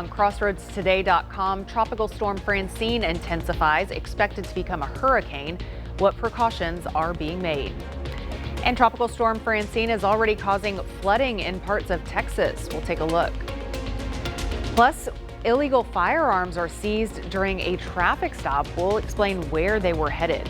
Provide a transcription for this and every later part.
On CrossroadsToday.com, Tropical Storm Francine intensifies, expected to become a hurricane. What precautions are being made? And Tropical Storm Francine is already causing flooding in parts of Texas. We'll take a look. Plus, illegal firearms are seized during a traffic stop. We'll explain where they were headed.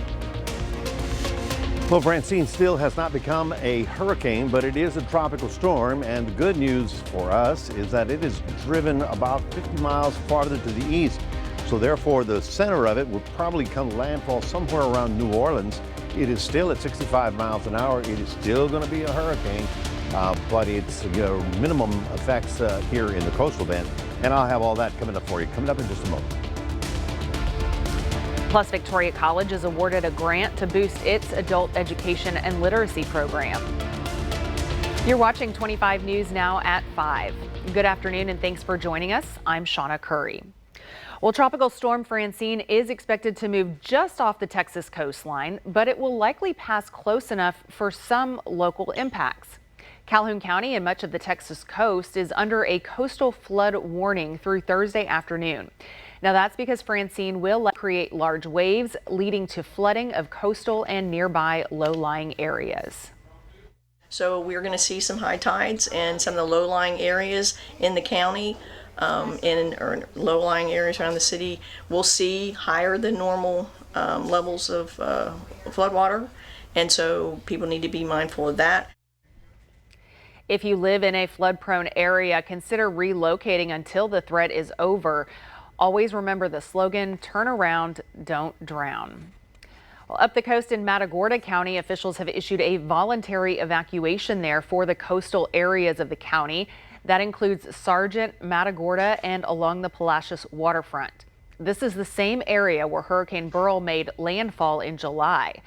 Well, Francine still has not become a hurricane, but it is a tropical storm. And the good news for us is that it is driven about 50 miles farther to the east. So therefore, the center of it will probably come landfall somewhere around New Orleans. It is still at 65 miles an hour. It is still going to be a hurricane, but it's minimum effects here in the coastal band. And I'll have all that coming up for you, coming up in just a moment. Plus, Victoria College is awarded a grant to boost its adult education and literacy program. You're watching 25 News now at 5. Good afternoon and thanks for joining us. I'm Shawna Currie. Well, Tropical Storm Francine is expected to move just off the Texas coastline, but it will likely pass close enough for some local impacts. Calhoun County and much of the Texas coast is under a coastal flood warning through Thursday afternoon. Now that's because Francine will create large waves, leading to flooding of coastal and nearby low-lying areas. So we're going to see some high tides in some of the low-lying areas in the county, or low-lying areas around the city. We'll see higher than normal levels of floodwater, and so people need to be mindful of that. If you live in a flood-prone area, consider relocating until the threat is over. Always remember the slogan, turn around, don't drown. Well, up the coast in Matagorda County, officials have issued a voluntary evacuation there for the coastal areas of the county. That includes Sargent, Matagorda, and along the Palacios waterfront. This is the same area where Hurricane Beryl made landfall in July.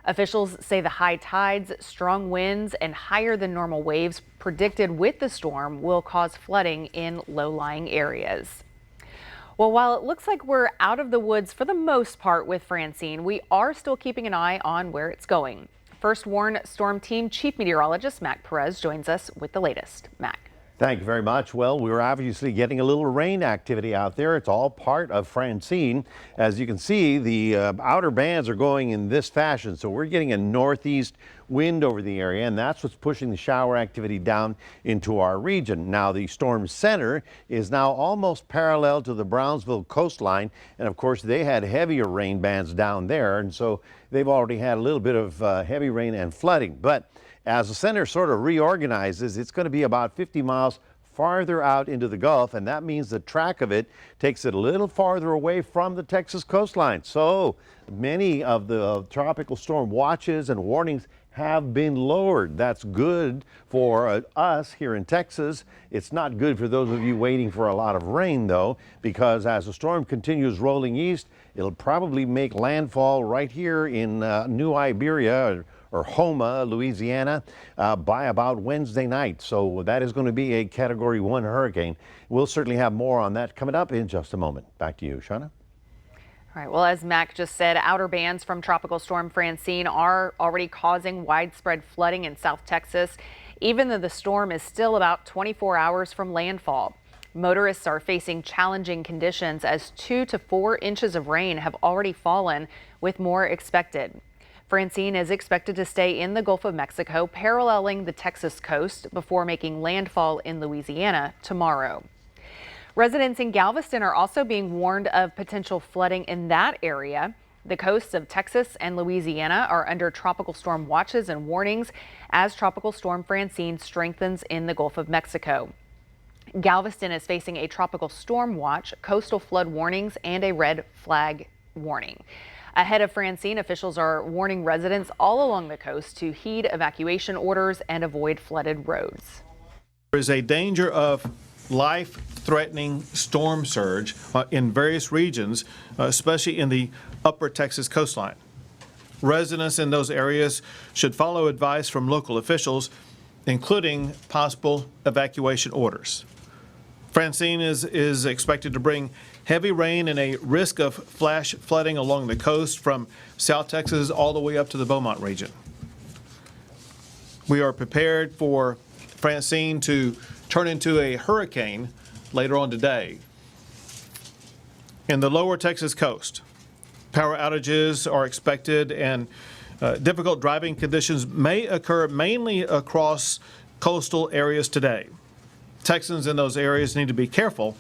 Officials say the high tides, strong winds, and higher than normal waves predicted with the storm will cause flooding in low-lying areas. Well, while it looks like we're out of the woods for the most part with Francine, we are still keeping an eye on where it's going. First Warn Storm Team Chief Meteorologist Mac Perez joins us with the latest. Mac. Thank you very much. Well, we're obviously getting a little rain activity out there. It's all part of Francine. As you can see, the outer bands are going in this fashion. So we're getting a northeast wind over the area, and that's what's pushing the shower activity down into our region. Now, the storm center is now almost parallel to the Brownsville coastline. And of course, they had heavier rain bands down there. And so they've already had a little bit of heavy rain and flooding. But as the center sort of reorganizes, it's going to be about 50 miles farther out into the Gulf, and that means the track of it takes it a little farther away from the Texas coastline. So many of the tropical storm watches and warnings have been lowered. That's good for us here in Texas. It's not good for those of you waiting for a lot of rain, though, because as the storm continues rolling east, it'll probably make landfall right here in New Iberia or Houma, Louisiana, by about Wednesday night. So that is going to be a Category 1 hurricane. We'll certainly have more on that coming up in just a moment. Back to you, Shawna. All right, well, as Mac just said, outer bands from Tropical Storm Francine are already causing widespread flooding in South Texas, even though the storm is still about 24 hours from landfall. Motorists are facing challenging conditions as 2 to 4 inches of rain have already fallen, with more expected. Francine is expected to stay in the Gulf of Mexico, paralleling the Texas coast before making landfall in Louisiana tomorrow. Residents in Galveston are also being warned of potential flooding in that area. The coasts of Texas and Louisiana are under tropical storm watches and warnings as Tropical Storm Francine strengthens in the Gulf of Mexico. Galveston is facing a tropical storm watch, coastal flood warnings, and a red flag warning. Ahead of Francine, officials are warning residents all along the coast to heed evacuation orders and avoid flooded roads. There is a danger of life-threatening storm surge in various regions, especially in the upper Texas coastline. Residents in those areas should follow advice from local officials, including possible evacuation orders. Francine is expected to bring heavy rain and a risk of flash flooding along the coast from South Texas all the way up to the Beaumont region. We are prepared for Francine to turn into a hurricane later on today. In the lower Texas coast, power outages are expected and difficult driving conditions may occur mainly across coastal areas today. Texans in those areas need to be careful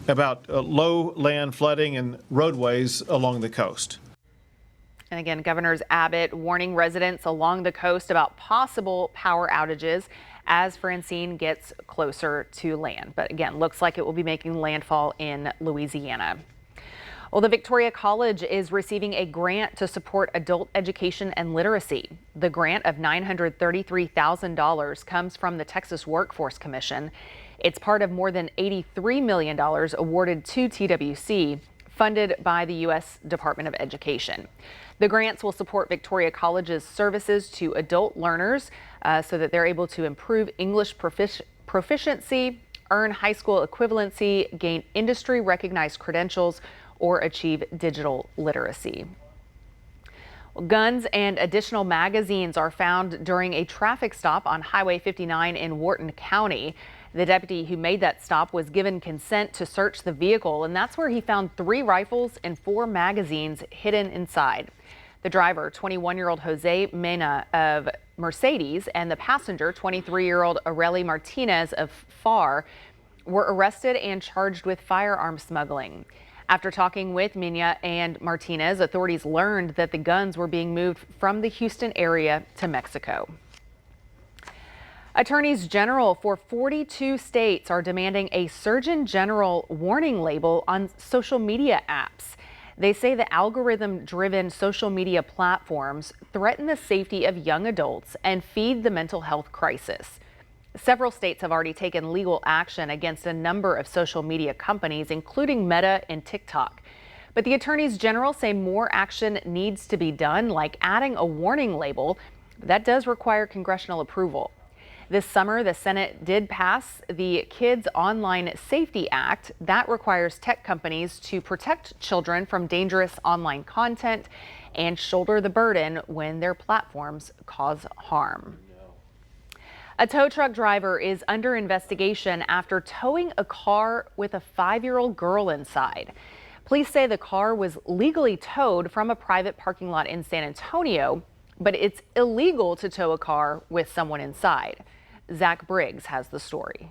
about low land flooding and roadways along the coast. And again, Governor Abbott warning residents along the coast about possible power outages as Francine gets closer to land. But again, looks like it will be making landfall in Louisiana. Well, the Victoria College is receiving a grant to support adult education and literacy. The grant of $933,000 comes from the Texas Workforce Commission. It's part of more than $83 million awarded to TWC, funded by the U.S. Department of Education. The grants will support Victoria College's services to adult learners so that they're able to improve English proficiency, earn high school equivalency, gain industry recognized credentials, or achieve digital literacy. Guns and additional magazines are found during a traffic stop on Highway 59 in Wharton County. The deputy who made that stop was given consent to search the vehicle, and that's where he found 3 rifles and 4 magazines hidden inside. The driver, 21-year-old Jose Mena of Mercedes, and the passenger, 23-year-old Areli Martinez of FAR, were arrested and charged with firearm smuggling. After talking with Mena and Martinez, authorities learned that the guns were being moved from the Houston area to Mexico. Attorneys general for 42 states are demanding a Surgeon General warning label on social media apps. They say the algorithm-driven social media platforms threaten the safety of young adults and feed the mental health crisis. Several states have already taken legal action against a number of social media companies, including Meta and TikTok. But the attorneys general say more action needs to be done, like adding a warning label. That does require congressional approval. This summer, the Senate did pass the Kids Online Safety Act. That requires tech companies to protect children from dangerous online content and shoulder the burden when their platforms cause harm. A tow truck driver is under investigation after towing a car with a 5-year-old girl inside. Police say the car was legally towed from a private parking lot in San Antonio, but it's illegal to tow a car with someone inside. Zach Briggs has the story.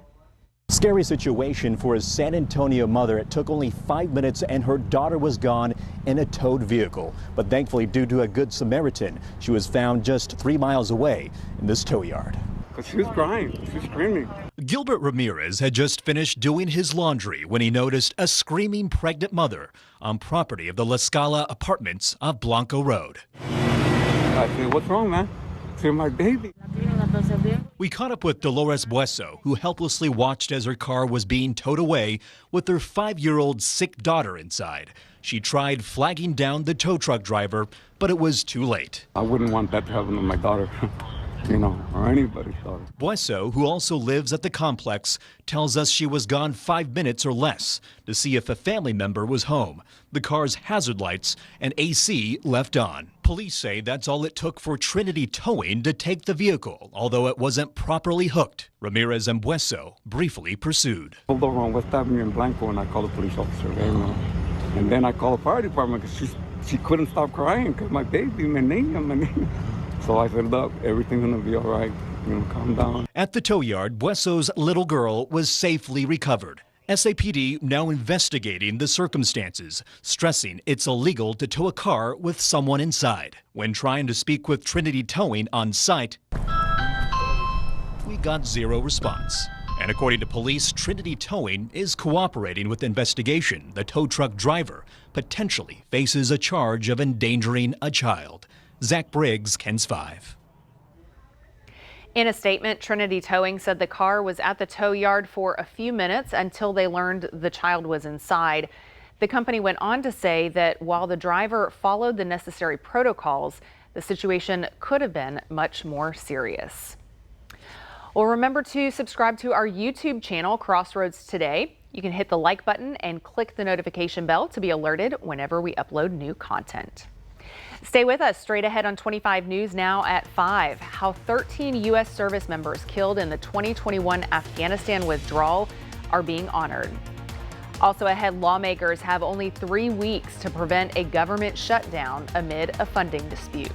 Scary situation for a San Antonio mother. It took only 5 minutes and her daughter was gone in a towed vehicle. But thankfully, due to a good Samaritan, she was found just 3 miles away in this tow yard. Because she was crying, she was screaming. Gilbert Ramirez had just finished doing his laundry when he noticed a screaming pregnant mother on property of the La Scala apartments off Blanco Road. I said, what's wrong, man? I said, my baby. We caught up with Dolores Bueso, who helplessly watched as her car was being towed away with her 5-year-old sick daughter inside. She tried flagging down the tow truck driver, but it was too late. I wouldn't want that to happen to my daughter. You know, or anybody's daughter. Bueso, who also lives at the complex, tells us she was gone 5 minutes or less to see if a family member was home. The car's hazard lights and AC left on. Police say that's all it took for Trinity Towing to take the vehicle, although it wasn't properly hooked. Ramirez and Bueso briefly pursued. Pulled over on West Avenue in Blanco and I called the police officer. And then I called the fire department because she couldn't stop crying because my baby, my niña. So I said, look, everything's gonna be all right, you know, calm down. At the tow yard, Bueso's little girl was safely recovered. SAPD now investigating the circumstances, stressing it's illegal to tow a car with someone inside. When trying to speak with Trinity Towing on site, we got zero response. And according to police, Trinity Towing is cooperating with the investigation. The tow truck driver potentially faces a charge of endangering a child. Zach Briggs, KENS 5. In a statement, Trinity Towing said the car was at the tow yard for a few minutes until they learned the child was inside. The company went on to say that while the driver followed the necessary protocols, the situation could have been much more serious. Well, remember to subscribe to our YouTube channel, Crossroads Today. You can hit the like button and click the notification bell to be alerted whenever we upload new content. Stay with us. Straight ahead on 25 News now at 5. How 13 U.S. service members killed in the 2021 Afghanistan withdrawal are being honored. Also ahead, lawmakers have only 3 weeks to prevent a government shutdown amid a funding dispute.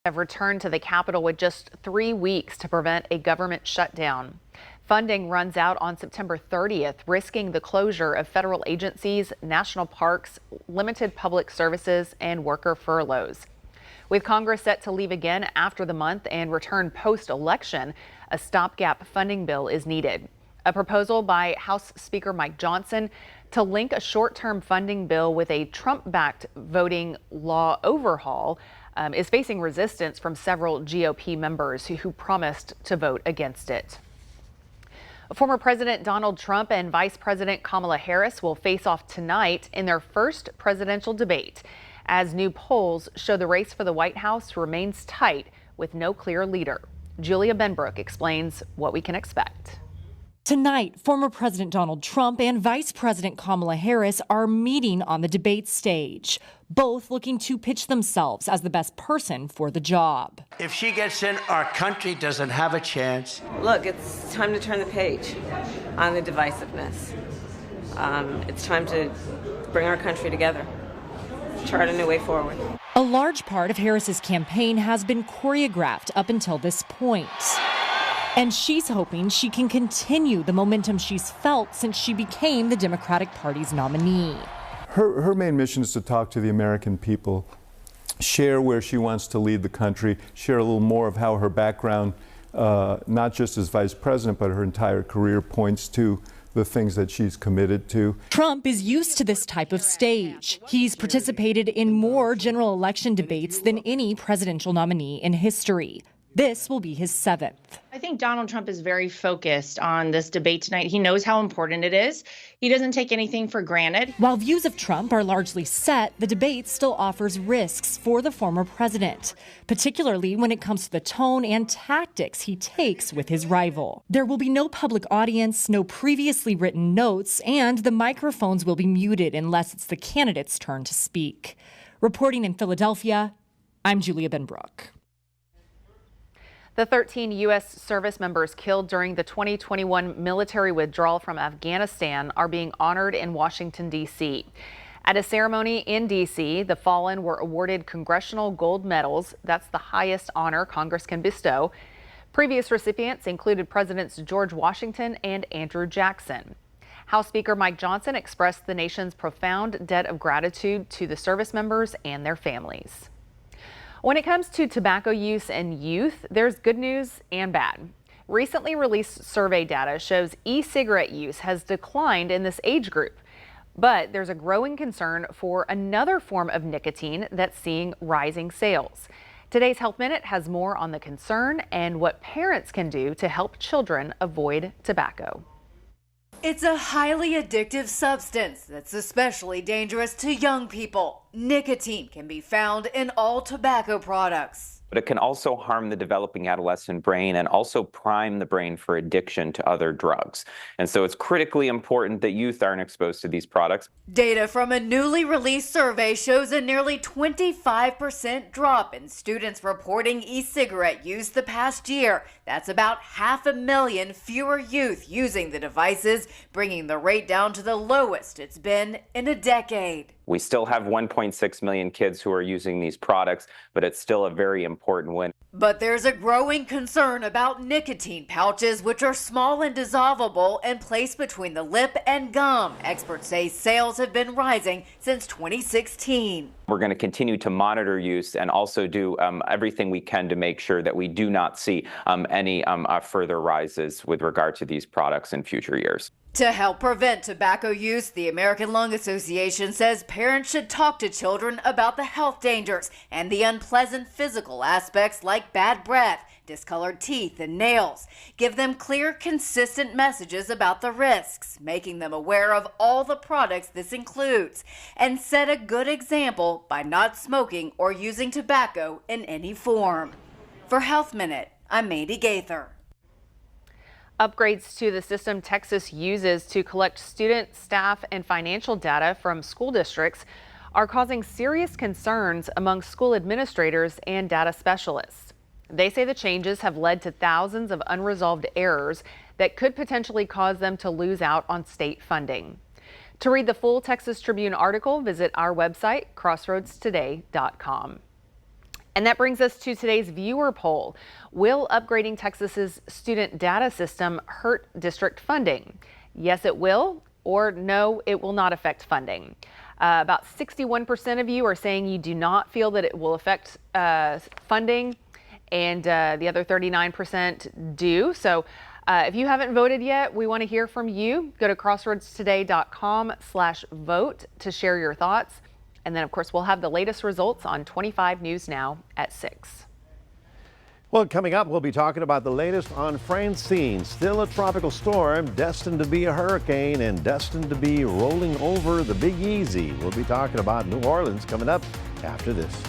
Have returned to the Capitol with just 3 weeks to prevent a government shutdown. Funding runs out on September 30th, risking the closure of federal agencies, national parks, limited public services, and worker furloughs. With Congress set to leave again after the month and return post-election, a stopgap funding bill is needed. A proposal by House Speaker Mike Johnson to link a short-term funding bill with a Trump-backed voting law overhaul is facing resistance from several GOP members who promised to vote against it. Former President Donald Trump and Vice President Kamala Harris will face off tonight in their first presidential debate, as new polls show the race for the White House remains tight with no clear leader. Julia Benbrook explains what we can expect. Tonight, former President Donald Trump and Vice President Kamala Harris are meeting on the debate stage, both looking to pitch themselves as the best person for the job. If she gets in, our country doesn't have a chance. Look, it's time to turn the page on the divisiveness. It's time to bring our country together, chart a new way forward. A large part of Harris's campaign has been choreographed up until this point. And she's hoping she can continue the momentum she's felt since she became the Democratic Party's nominee. Her main mission is to talk to the American people, share where she wants to lead the country, share a little more of how her background, not just as vice president, but her entire career points to the things that she's committed to. Trump is used to this type of stage. He's participated in more general election debates than any presidential nominee in history. This will be his 7th. I think Donald Trump is very focused on this debate tonight. He knows how important it is. He doesn't take anything for granted. While views of Trump are largely set, the debate still offers risks for the former president, particularly when it comes to the tone and tactics he takes with his rival. There will be no public audience, no previously written notes, and the microphones will be muted unless it's the candidate's turn to speak. Reporting in Philadelphia, I'm Julia Benbrook. The 13 U.S. service members killed during the 2021 military withdrawal from Afghanistan are being honored in Washington, D.C. At a ceremony in D.C., the fallen were awarded Congressional Gold Medals. That's the highest honor Congress can bestow. Previous recipients included Presidents George Washington and Andrew Jackson. House Speaker Mike Johnson expressed the nation's profound debt of gratitude to the service members and their families. When it comes to tobacco use in youth, there's good news and bad. Recently released survey data shows e-cigarette use has declined in this age group, but there's a growing concern for another form of nicotine that's seeing rising sales. Today's Health Minute has more on the concern and what parents can do to help children avoid tobacco. It's a highly addictive substance that's especially dangerous to young people. Nicotine can be found in all tobacco products. but it can also harm the developing adolescent brain and also prime the brain for addiction to other drugs. And so it's critically important that youth aren't exposed to these products. Data from a newly released survey shows a nearly 25% drop in students reporting e-cigarette use the past year. That's about 500,000 fewer youth using the devices, bringing the rate down to the lowest it's been in a decade. We still have 1.6 million kids who are using these products, but it's still a very important win. But there's a growing concern about nicotine pouches, which are small and dissolvable and placed between the lip and gum. Experts say sales have been rising since 2016. We're going to continue to monitor use and also do everything we can to make sure that we do not see any further rises with regard to these products in future years. To help prevent tobacco use, the American Lung Association says parents should talk to children about the health dangers and the unpleasant physical aspects like bad breath, discolored teeth, and nails. Give them clear, consistent messages about the risks, making them aware of all the products this includes, and set a good example by not smoking or using tobacco in any form. For Health Minute, I'm Mandy Gaither. Upgrades to the system Texas uses to collect student, staff, and financial data from school districts are causing serious concerns among school administrators and data specialists. They say the changes have led to thousands of unresolved errors that could potentially cause them to lose out on state funding. To read the full Texas Tribune article, visit our website, crossroadstoday.com. And that brings us to today's viewer poll. Will upgrading Texas's student data system hurt district funding? Yes, it will, or no, it will not affect funding. About 61% of you are saying you do not feel that it will affect funding, and the other 39% do. So if you haven't voted yet, we want to hear from you. Go to crossroadstoday.com/vote to share your thoughts. And then, of course, we'll have the latest results on 25 News Now at 6. Well, coming up, we'll be talking about the latest on Francine. Still a tropical storm, destined to be a hurricane and destined to be rolling over the Big Easy. We'll be talking about New Orleans coming up after this.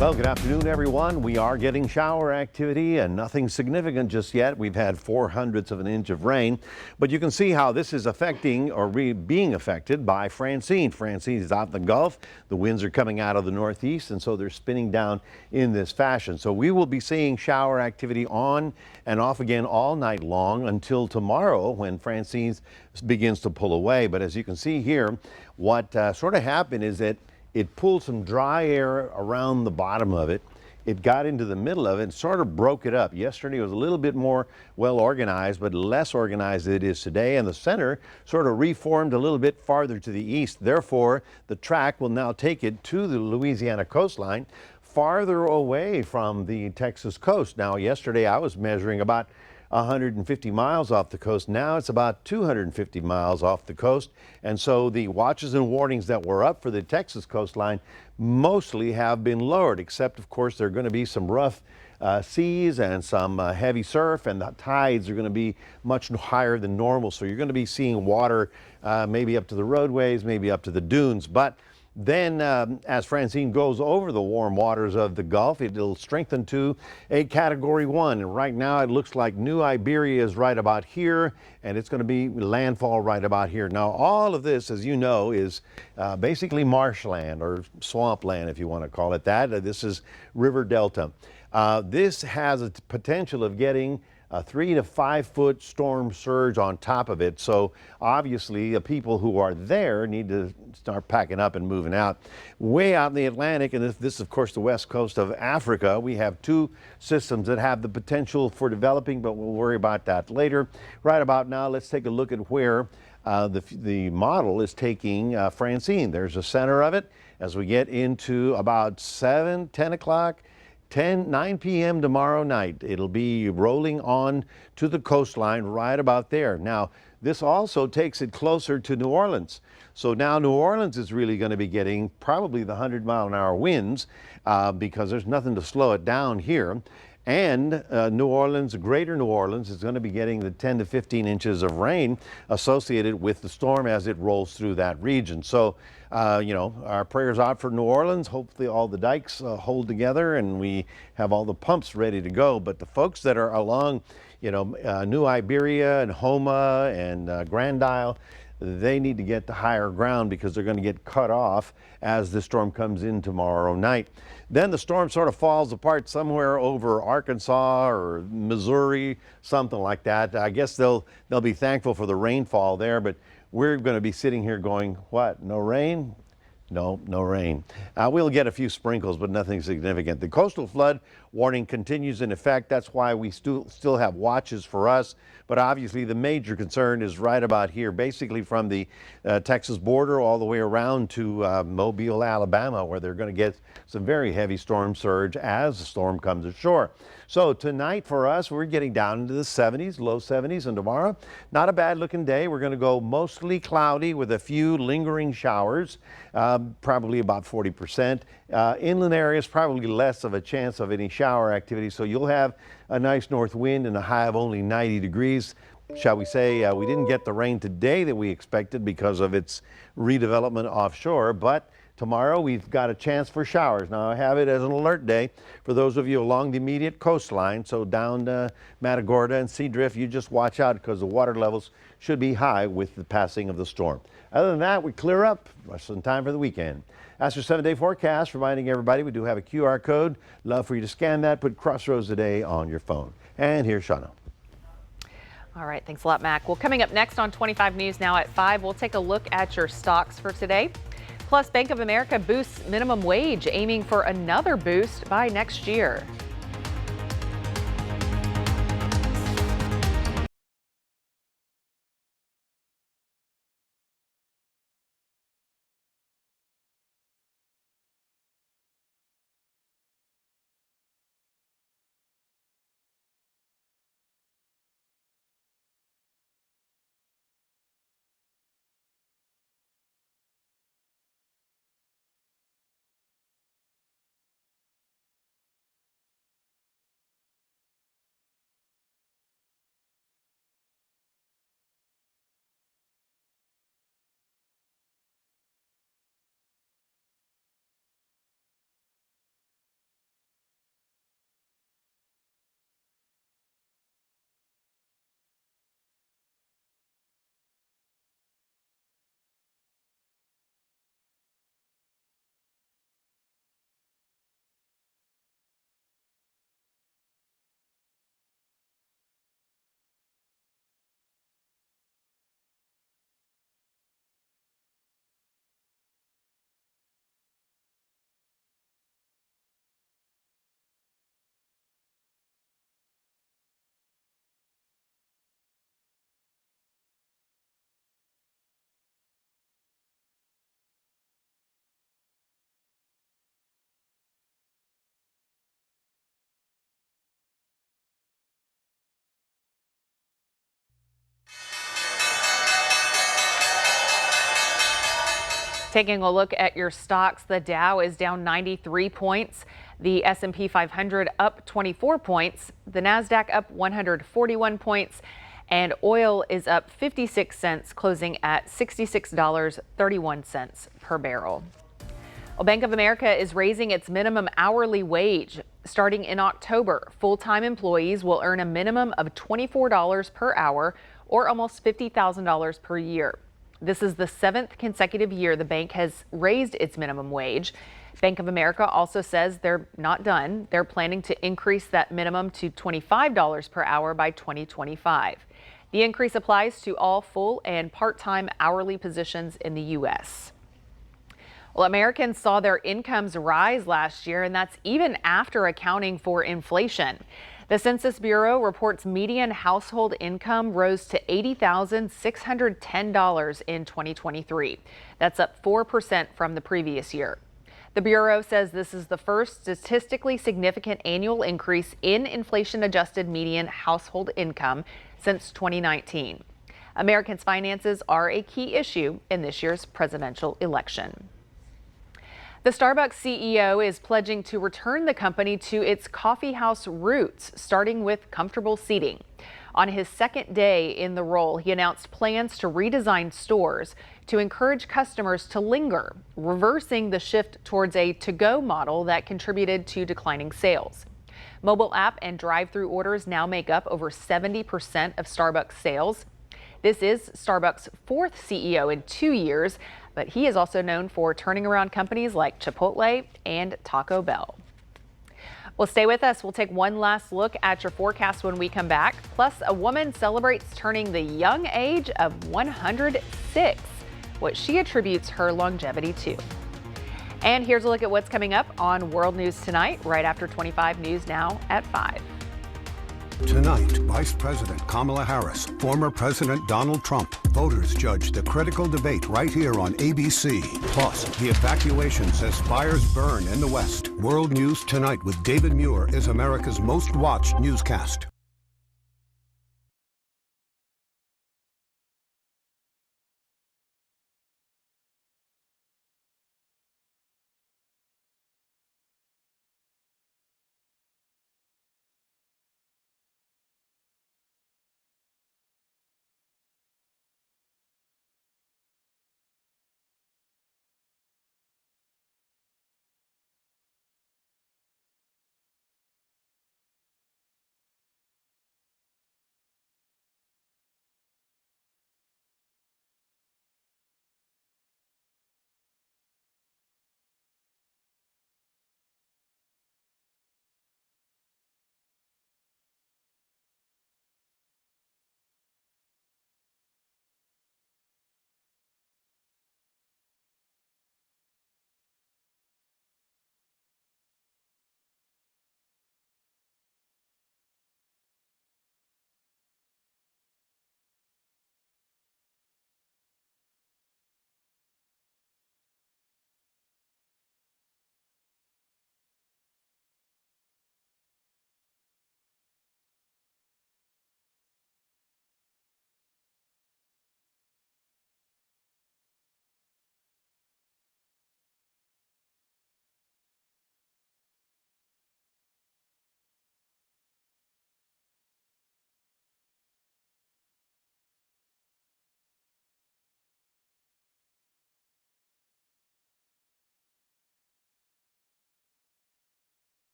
Well, good afternoon, everyone. We are getting shower activity and nothing significant just yet. We've had 0.04 of an inch of rain, but you can see how this is affecting or being affected by Francine. Francine is out in the Gulf. The winds are coming out of the northeast, and so they're spinning down in this fashion. So we will be seeing shower activity on and off again all night long until tomorrow when Francine begins to pull away. But as you can see here, what sort of happened is that it pulled some dry air around the bottom of it. It got into the middle of it and sort of broke it up. Yesterday was a little bit more well organized, but less organized than it is today. And the center sort of reformed a little bit farther to the east. Therefore, the track will now take it to the Louisiana coastline, farther away from the Texas coast. Now, yesterday I was measuring about 150 miles off the coast. Now it's about 250 miles off the coast. And so the watches and warnings that were up for the Texas coastline mostly have been lowered, except of course there are going to be some rough seas and some heavy surf, and the tides are going to be much higher than normal. So you're going to be seeing water maybe up to the roadways, maybe up to the dunes. But then as Francine goes over the warm waters of the Gulf, it'll strengthen to a Category 1. And right now it looks like New Iberia is right about here, and it's going to be landfall right about here. Now, all of this, as you know, is basically marshland or swampland, if you want to call it that. This is River Delta. This has a potential of getting a 3 to 5 foot storm surge on top of it. So obviously the people who are there need to start packing up and moving out. Way out in the Atlantic, and this is of course the west coast of Africa, we have two systems that have the potential for developing, but we'll worry about that later. Right about now, let's take a look at where the model is taking Francine. There's the center of it as we get into about 10 o'clock. 9 p.m. tomorrow night. It'll be rolling on to the coastline right about there. Now, this also takes it closer to New Orleans. So now New Orleans is really going to be getting probably the 100-mile-an-hour winds because there's nothing to slow it down here. And New Orleans, greater New Orleans, is going to be getting the 10 to 15 inches of rain associated with the storm as it rolls through that region. So, you know, our prayers out for New Orleans. Hopefully all the dikes hold together and we have all the pumps ready to go. But the folks that are along, you know, New Iberia and Homa and Grand Isle, they need to get to higher ground because they're going to get cut off as the storm comes in tomorrow night. Then the storm sort of falls apart somewhere over Arkansas or Missouri, something like that. I guess they'll be thankful for the rainfall there, but we're going to be sitting here going, what, no rain? No rain. We'll get a few sprinkles, but nothing significant. The coastal flood warning continues in effect. That's why we still have watches for us. But obviously the major concern is right about here, basically from the Texas border all the way around to Mobile, Alabama, where they're going to get some very heavy storm surge as the storm comes ashore. So tonight for us, we're getting down into the 70s, low 70s, and tomorrow, not a bad looking day. We're going to go mostly cloudy with a few lingering showers, probably about 40%. Inland areas, probably less of a chance of any shower activity. So you'll have a nice north wind and a high of only 90 degrees. Shall we say, we didn't get the rain today that we expected because of its redevelopment offshore, but tomorrow we've got a chance for showers. Now I have it as an alert day for those of you along the immediate coastline. So down to Matagorda and Seadrift, you just watch out because the water levels should be high with the passing of the storm. Other than that, we clear up. Rest of the time for the weekend. That's your 7-day forecast, reminding everybody we do have a QR code. Love for you to scan that, put Crossroads Today on your phone. And here's Shawna. All right, thanks a lot, Mac. Well, coming up next on 25 News Now at 5, we'll take a look at your stocks for today. Plus, Bank of America boosts minimum wage, aiming for another boost by next year. Taking a look at your stocks, the Dow is down 93 points. The S&P 500 up 24 points. The Nasdaq up 141 points. And oil is up 56 cents, closing at $66.31 per barrel. Well, Bank of America is raising its minimum hourly wage. Starting in October, full-time employees will earn a minimum of $24 per hour, or almost $50,000 per year. This is the 7th consecutive year the bank has raised its minimum wage. Bank of America also says they're not done. They're planning to increase that minimum to $25 per hour by 2025. The increase applies to all full and part-time hourly positions in the U.S. Well, Americans saw their incomes rise last year, and that's even after accounting for inflation. The Census Bureau reports median household income rose to $80,610 in 2023. That's up 4% from the previous year. The Bureau says this is the first statistically significant annual increase in inflation-adjusted median household income since 2019. Americans' finances are a key issue in this year's presidential election. The Starbucks CEO is pledging to return the company to its coffeehouse roots, starting with comfortable seating. On his second day in the role, he announced plans to redesign stores to encourage customers to linger, reversing the shift towards a to-go model that contributed to declining sales. Mobile app and drive-through orders now make up over 70% of Starbucks sales. This is Starbucks' fourth CEO in 2 years, but he is also known for turning around companies like Chipotle and Taco Bell. Well, stay with us. We'll take one last look at your forecast when we come back. Plus, a woman celebrates turning the young age of 106, what she attributes her longevity to. And here's a look at what's coming up on World News Tonight, right after 25 News Now at 5. Tonight, Vice President Kamala Harris, former President Donald Trump. Voters judge the critical debate right here on ABC. Plus, the evacuations as fires burn in the West. World News Tonight with David Muir is America's most watched newscast.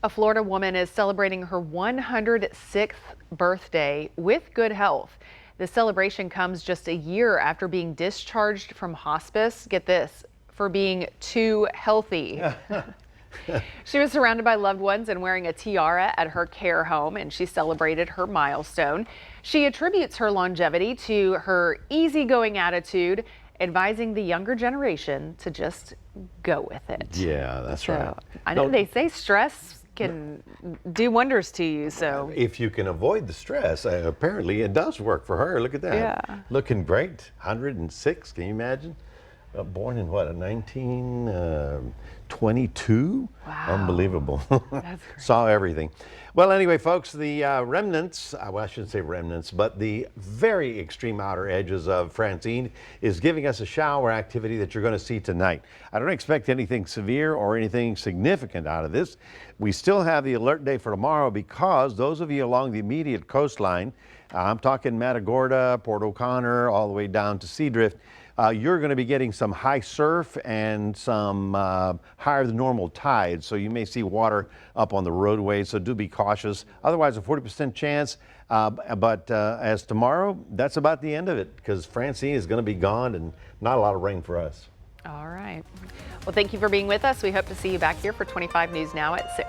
A Florida woman is celebrating her 106th birthday with good health. The celebration comes just a year after being discharged from hospice. Get this, for being too healthy. She was surrounded by loved ones and wearing a tiara at her care home, and she celebrated her milestone. She attributes her longevity to her easygoing attitude, advising the younger generation to just go with it. Yeah, that's right. I know they say stress can do wonders to you. So if you can avoid the stress, apparently it does work for her. Look at that. Yeah. Looking great. 106, can you imagine? Born in what, 1922? Wow. Unbelievable. That's Saw everything. Well, anyway, folks, the remnants, well, I shouldn't say remnants, but the very extreme outer edges of Francine is giving us a shower activity that you're going to see tonight. I don't expect anything severe or anything significant out of this. We still have the alert day for tomorrow because those of you along the immediate coastline, I'm talking Matagorda, Port O'Connor, all the way down to Seadrift, you're going to be getting some high surf and some higher than normal tides. So you may see water up on the roadways, so do be cautious. Otherwise, a 40% chance. But as tomorrow, that's about the end of it because Francine is going to be gone and not a lot of rain for us. all right. Well, thank you for being with us. We hope to see you back here for 25 News Now at 6.